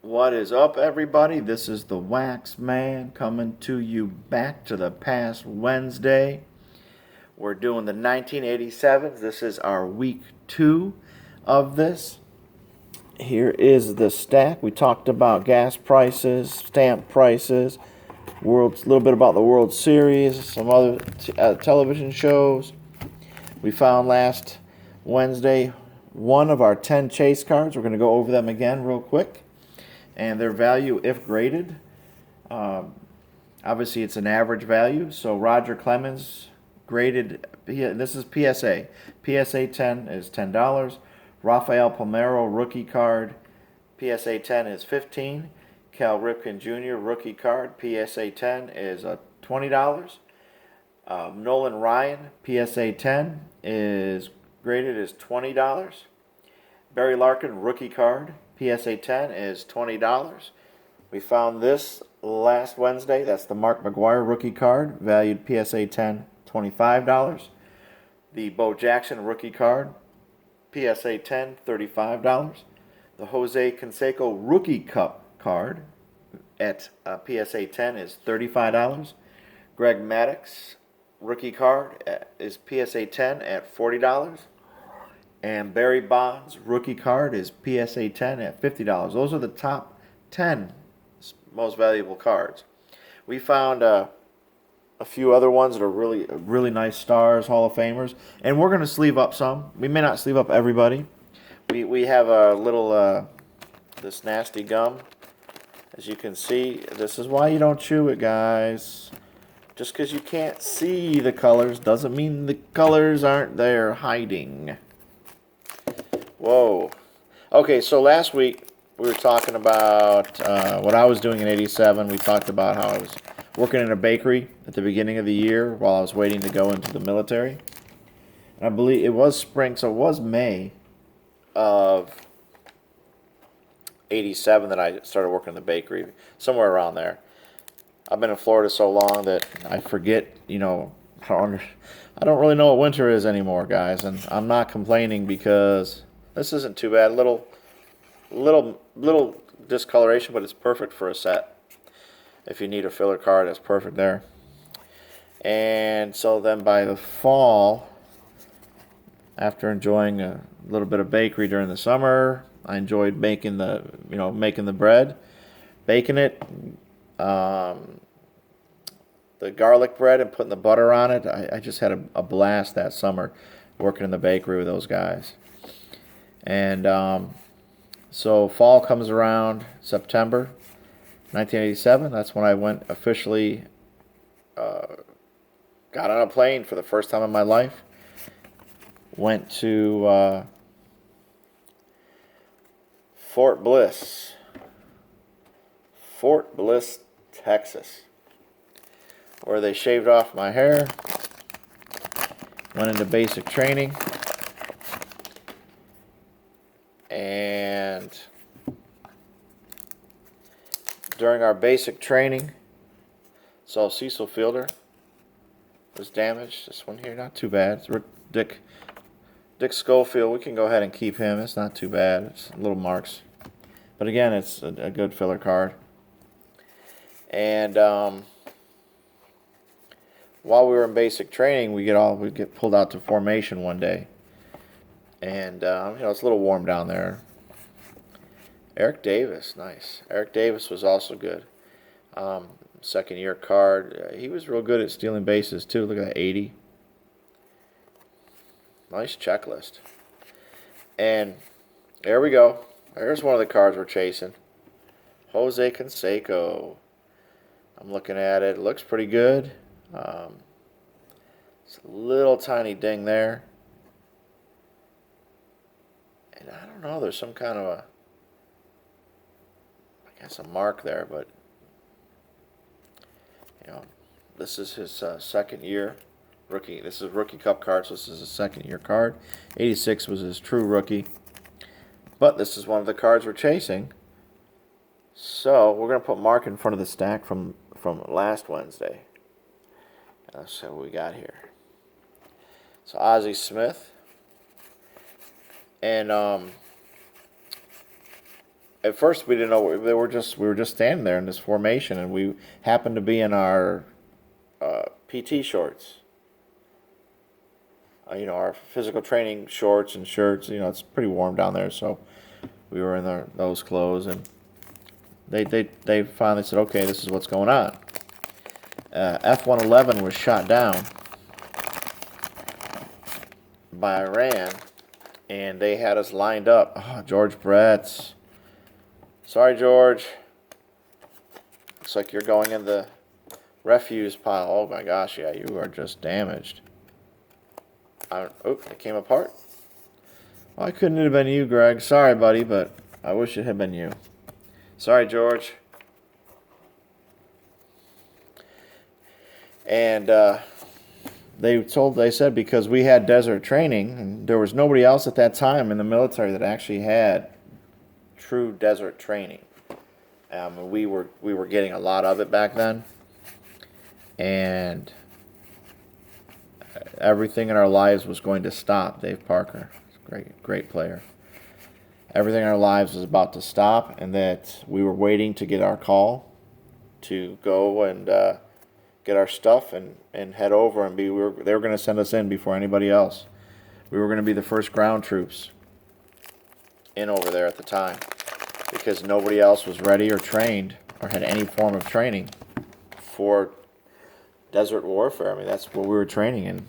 What is up, everybody? This is the Wax Man coming to you back to the past Wednesday. We're doing the 1987s. This is our week 2 of this. Here is the stack. We talked about gas prices, stamp prices, a little bit about the World Series, some other television shows. We found last Wednesday one of our 10 chase cards. We're going to go over them again real quick. And their value, if graded, obviously it's an average value. So Roger Clemens graded, this is PSA. PSA 10 is $10. Rafael Palmeiro rookie card, PSA 10 is $15. Cal Ripken Jr. rookie card, PSA 10 is $20. Nolan Ryan, PSA 10 is graded as $20. Barry Larkin rookie card, PSA 10 is $20. We found this last Wednesday. That's the Mark McGwire rookie card, valued PSA 10, $25. The Bo Jackson rookie card, PSA 10, $35. The Jose Canseco rookie cup card at PSA 10 is $35. Greg Maddux rookie card is PSA 10 at $40. And Barry Bonds rookie card is PSA 10 at $50. Those are the top 10 most valuable cards. We found a few other ones that are really nice stars, Hall of Famers, and we're going to sleeve up some. We may not sleeve up everybody. We have a little this nasty gum. As you can see, this is why you don't chew it, guys. Just because you can't see the colors doesn't mean the colors aren't there hiding. Whoa. Okay, so last week we were talking about what I was doing in '87. We talked about how I was working in a bakery at the beginning of the year while I was waiting to go into the military. And I believe it was spring, so it was May of '87 that I started working in the bakery, somewhere around there. I've been in Florida so long that I forget, I don't really know what winter is anymore, guys, and I'm not complaining because this isn't too bad. Little discoloration, but it's perfect for a set. If you need a filler card, it's perfect there. And so then by the fall, after enjoying a little bit of bakery during the summer, I enjoyed making the bread, baking it, the garlic bread, and putting the butter on it. I just had a blast that summer working in the bakery with those guys. And so fall comes around, September 1987. That's when I went officially, got on a plane for the first time in my life. Went to Fort Bliss, Texas, where they shaved off my hair. Went into basic training. And during our basic training, saw Cecil Fielder was damaged. This one here, not too bad. It's Dick Schofield. We can go ahead and keep him. It's not too bad. It's little marks. But again, it's a good filler card. And while we were in basic training, we get pulled out to formation one day. And, it's a little warm down there. Eric Davis, nice. Eric Davis was also good. Second year card. He was real good at stealing bases, too. Look at that, 80. Nice checklist. And there we go. There's one of the cards we're chasing. Jose Canseco. I'm looking at it. It looks pretty good. It's a little tiny ding there. And I don't know, there's some kind of a mark there, but, this is his second year rookie. This is rookie cup card, so this is his second year card. 86 was his true rookie. But this is one of the cards we're chasing. So we're going to put Mark in front of the stack from last Wednesday. Let's see what we got here. So Ozzie Smith. And at first we didn't know we were just standing there in this formation, and we happened to be in our PT shorts. You know, our physical training shorts and shirts. You know, it's pretty warm down there, so we were in those clothes, and they finally said, okay, this is what's going on. F-111 was shot down by Iran, and they had us lined up. Oh, George Brett's. Sorry, George. Looks like you're going in the refuse pile. Oh my gosh, yeah, you are just damaged. Oh, it came apart. Why couldn't it have been you, Greg? Sorry, buddy, but I wish it had been you. Sorry, George. And they said because we had desert training, and there was nobody else at that time in the military that actually had true desert training. We were getting a lot of it back then, and everything in our lives was going to stop. Dave Parker, great player. Everything in our lives was about to stop, and that we were waiting to get our call to go and get our stuff and head over and they were going to send us in before anybody else. We were going to be the first ground troops in over there at the time, because nobody else was ready or trained or had any form of training for desert warfare. I mean, that's what we were training in,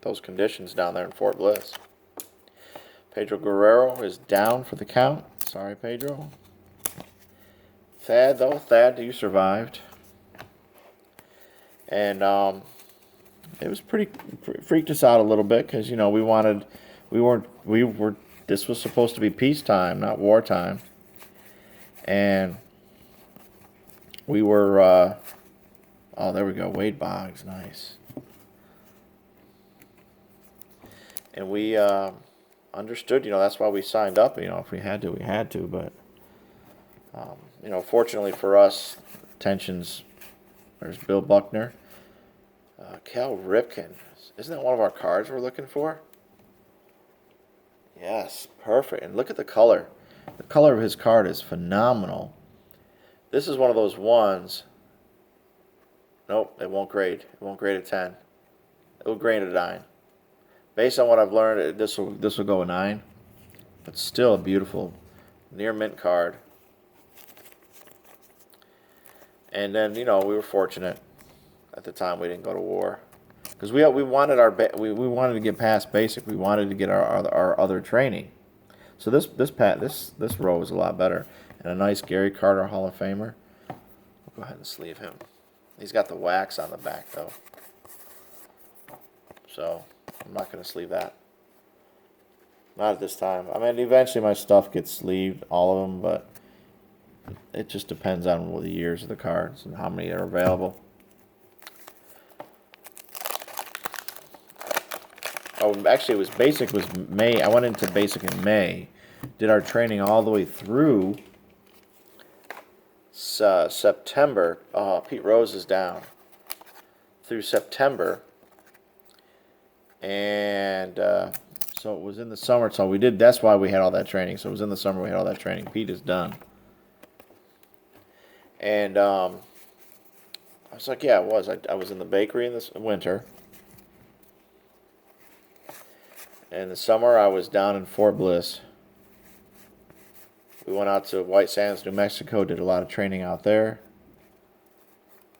those conditions down there in Fort Bliss. Pedro Guerrero is down for the count. Sorry, Pedro. Thad, you survived. And it was freaked us out a little bit, because, you know, this was supposed to be peacetime, not wartime. And we were, oh, there we go, Wade Boggs, nice. And we understood, you know, that's why we signed up. You know, if we had to, we had to. But, you know, fortunately for us, tensions, there's Bill Buckner. Cal Ripken. Isn't that one of our cards we're looking for? Yes, perfect. And look at the color. The color of his card is phenomenal. This is one of those ones. Nope, it won't grade. It won't grade a 10. It will grade a 9. Based on what I've learned, this will go a 9. But still a beautiful near mint card. And then, you know, we were fortunate at the time we didn't go to war, because we wanted we wanted to get past basic. We wanted to get our other training. So this row is a lot better, and a nice Gary Carter Hall of Famer. We'll go ahead and sleeve him. He's got the wax on the back though, so I'm not going to sleeve that. Not at this time. I mean, eventually my stuff gets sleeved, all of them, but it just depends on the years of the cards and how many are available. Oh, actually, it was basic. Was May. I went into basic in May. Did our training all the way through September. Pete Rose is down through September, and so it was in the summer. So we did. That's why we had all that training. So it was in the summer we had all that training. Pete is done. And I was like, yeah, it was. I was in the bakery in this winter. In the summer, I was down in Fort Bliss. We went out to White Sands, New Mexico, did a lot of training out there.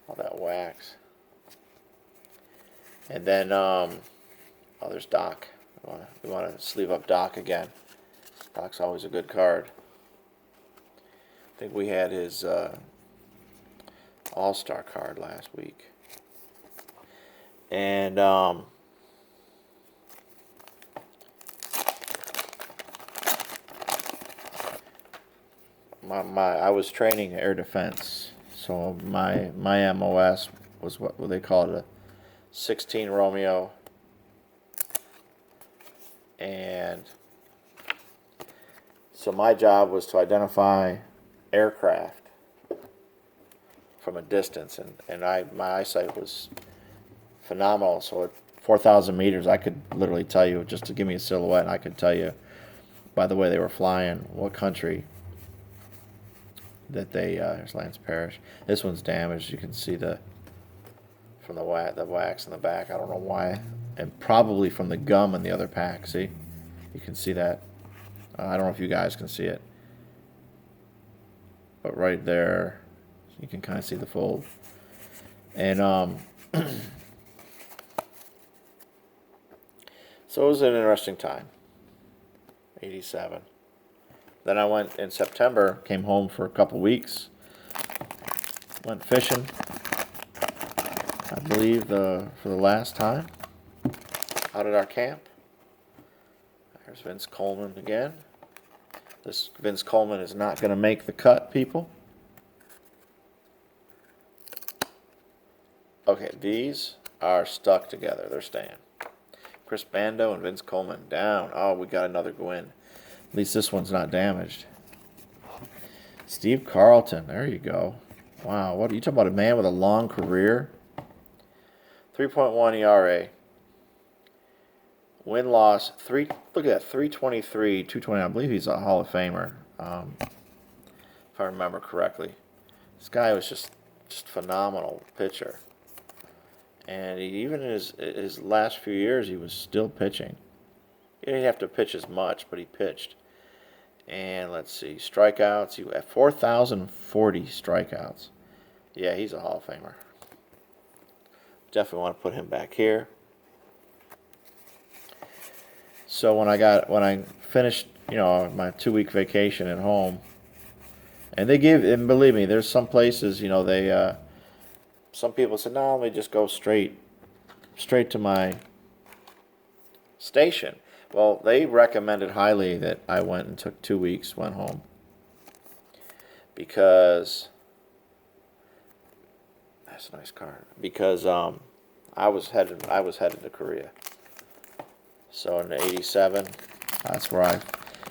All that wax. And then, oh, there's Doc. We want to sleeve up Doc again. Doc's always a good card. I think we had his All-Star card last week. And I was training air defense, so my MOS was what they call it, a 16 Romeo, and so my job was to identify aircraft from a distance, and my eyesight was phenomenal. So at 4,000 meters, I could literally tell you, just to give me a silhouette, I could tell you by the way they were flying what country that they here's Lance Parrish. This one's damaged. You can see from the wax in the back. I don't know why, and probably from the gum in the other pack. See, you can see that. I don't know if you guys can see it, but right there, you can kind of see the fold. And so it was an interesting time. 87. Then I went in September, came home for a couple weeks, went fishing, I believe for the last time, out at our camp. There's Vince Coleman again. This Vince Coleman is not going to make the cut, people. Okay, these are stuck together. They're staying. Chris Bando and Vince Coleman down. Oh, we got another go in. At least this one's not damaged. Steve Carlton. There you go. Wow, what are you talking about? A man with a long career? 3.1 ERA. Win-loss, look at that, 323, 220. I believe he's a Hall of Famer, if I remember correctly. This guy was just phenomenal pitcher. And even in his last few years, he was still pitching. He didn't have to pitch as much, but he pitched. And let's see, strikeouts, he had 4,040 strikeouts. Yeah, he's a Hall of Famer. Definitely want to put him back here. So when I finished, you know, my 2-week vacation at home, and believe me, there's some places, you know, some people said, no, let me just go straight to my station. Well, they recommended highly that I went and took 2 weeks, went home, because that's a nice card. Because I was headed to Korea. So in the 87, that's where I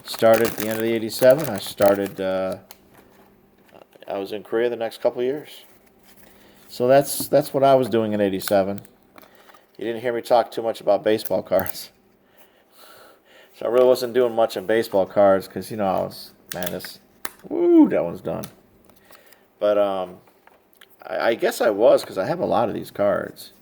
started. At the end of the 87, I started. I was in Korea the next couple of years. So that's what I was doing in 87. You didn't hear me talk too much about baseball cards. So I really wasn't doing much in baseball cards because, you know, that one's done. But I guess I was, because I have a lot of these cards.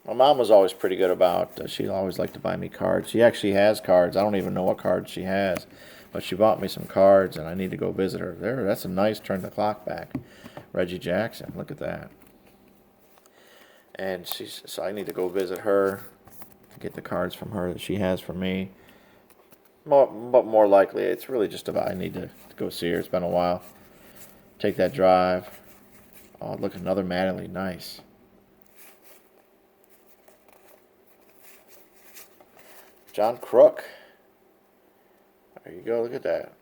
My mom was always pretty good about, she always liked to buy me cards. She actually has cards. I don't even know what cards she has. But she bought me some cards, and I need to go visit her. There, that's a nice turn the clock back. Reggie Jackson, look at that. And so I need to go visit her, get the cards from her that she has for me. But more likely, it's really just about I need to go see her. It's been a while. Take that drive. Oh, look, another Mattingly. Nice. John Crook. There you go. Look at that.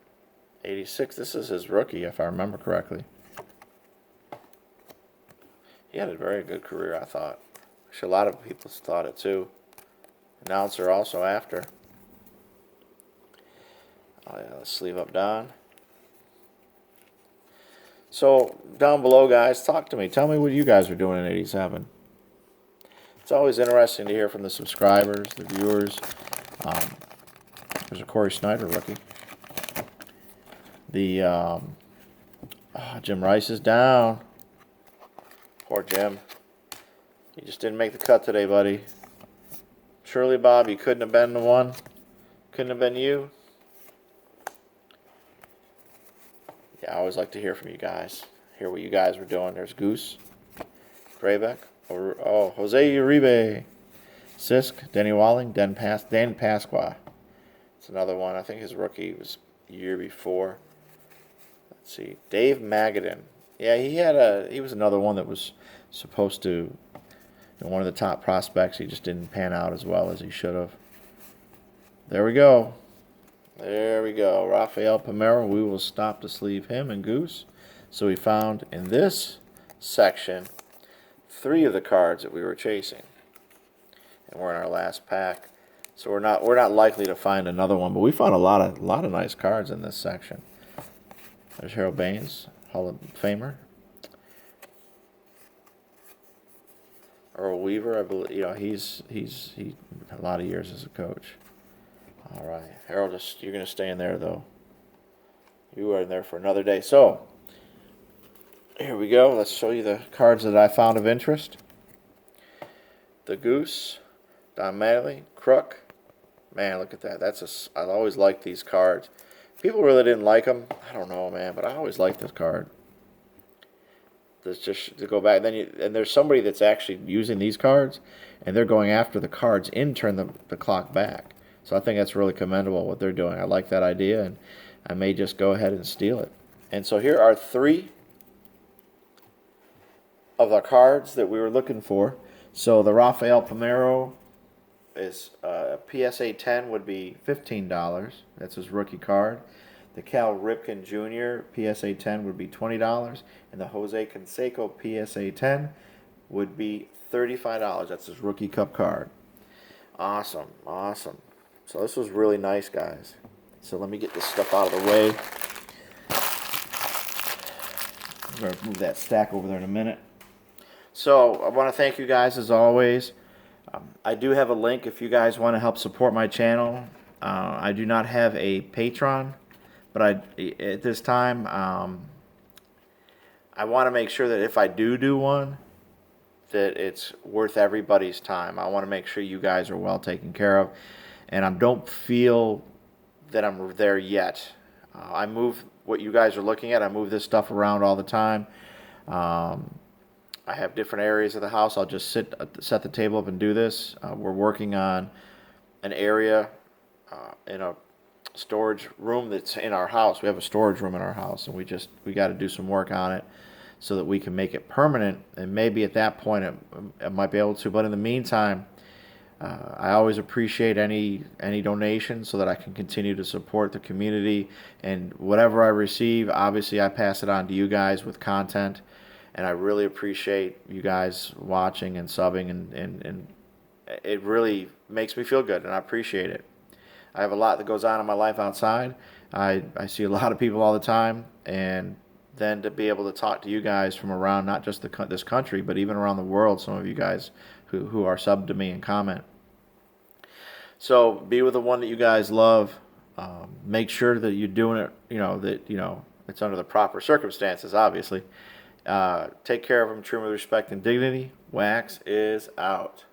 86. This is his rookie, if I remember correctly. He had a very good career, I thought. Actually, a lot of people thought it too. Announcer also after. Oh yeah, let's sleeve up Don. So down below, guys, talk to me. Tell me what you guys are doing in 87. It's always interesting to hear from the subscribers, the viewers. There's a Corey Snyder rookie. The Jim Rice is down. Poor Jim. You just didn't make the cut today, buddy. Surely, Bob, you couldn't have been the one. Couldn't have been you. Yeah, I always like to hear from you guys. Hear what you guys were doing. There's Goose, Graybeck. Oh, Jose Uribe, Sisk, Denny Walling, Dan Pasqua. It's another one. I think his rookie was the year before. Let's see, Dave Magadan. Yeah, he was another one that was supposed to, you know, one of the top prospects. He just didn't pan out as well as he should have. There we go. There we go. Rafael Palmeiro. We will stop to sleeve him and Goose. So we found in this section 3 of the cards that we were chasing, and we're in our last pack. So we're not likely to find another one, but we found a lot of nice cards in this section. There's Harold Baines, Hall of Famer. Earl Weaver, I believe. You know, he's a lot of years as a coach. All right, Harold, you're going to stay in there though. You are in there for another day. So Here we go. Let's show you the cards that I found of interest. The Goose, Don Mattingly, Crook. Man, look at that. I always liked these cards. People really didn't like them. I don't know, man, but I always liked this card. There's just to go back. And there's somebody that's actually using these cards, and they're going after the cards and turn the clock back. So I think that's really commendable what they're doing. I like that idea, and I may just go ahead and steal it. And so here are 3 of the cards that we were looking for. So the Rafael Palmeiro is PSA 10 would be $15. That's his rookie card. The Cal Ripken Jr. PSA 10 would be $20, and the Jose Canseco PSA 10 would be $35. That's his rookie cup card. Awesome, awesome. So this was really nice, guys. So let me get this stuff out of the way. I'm going to move that stack over there in a minute. So I want to thank you guys as always. I do have a link if you guys want to help support my channel. I do not have a Patreon, but at this time I want to make sure that if I do one, that it's worth everybody's time. I want to make sure you guys are well taken care of, and I don't feel that I'm there yet. I move what you guys are looking at. I move this stuff around all the time. I have different areas of the house. I'll just set the table up and do this. We're working on an area in a storage room that's in our house. We have a storage room in our house, and we got to do some work on it so that we can make it permanent. And maybe at that point I might be able to. But in the meantime, I always appreciate any donation so that I can continue to support the community. And whatever I receive, obviously I pass it on to you guys with content. And I really appreciate you guys watching and subbing, and it really makes me feel good, and I appreciate it. I have a lot that goes on in my life outside. I see a lot of people all the time, and then to be able to talk to you guys from around not just this country, but even around the world, some of you guys who are subbed to me and comment. So be with the one that you guys love. Make sure that you're doing it, it's under the proper circumstances, obviously. Take care of them, trim with respect and dignity. Wax is out.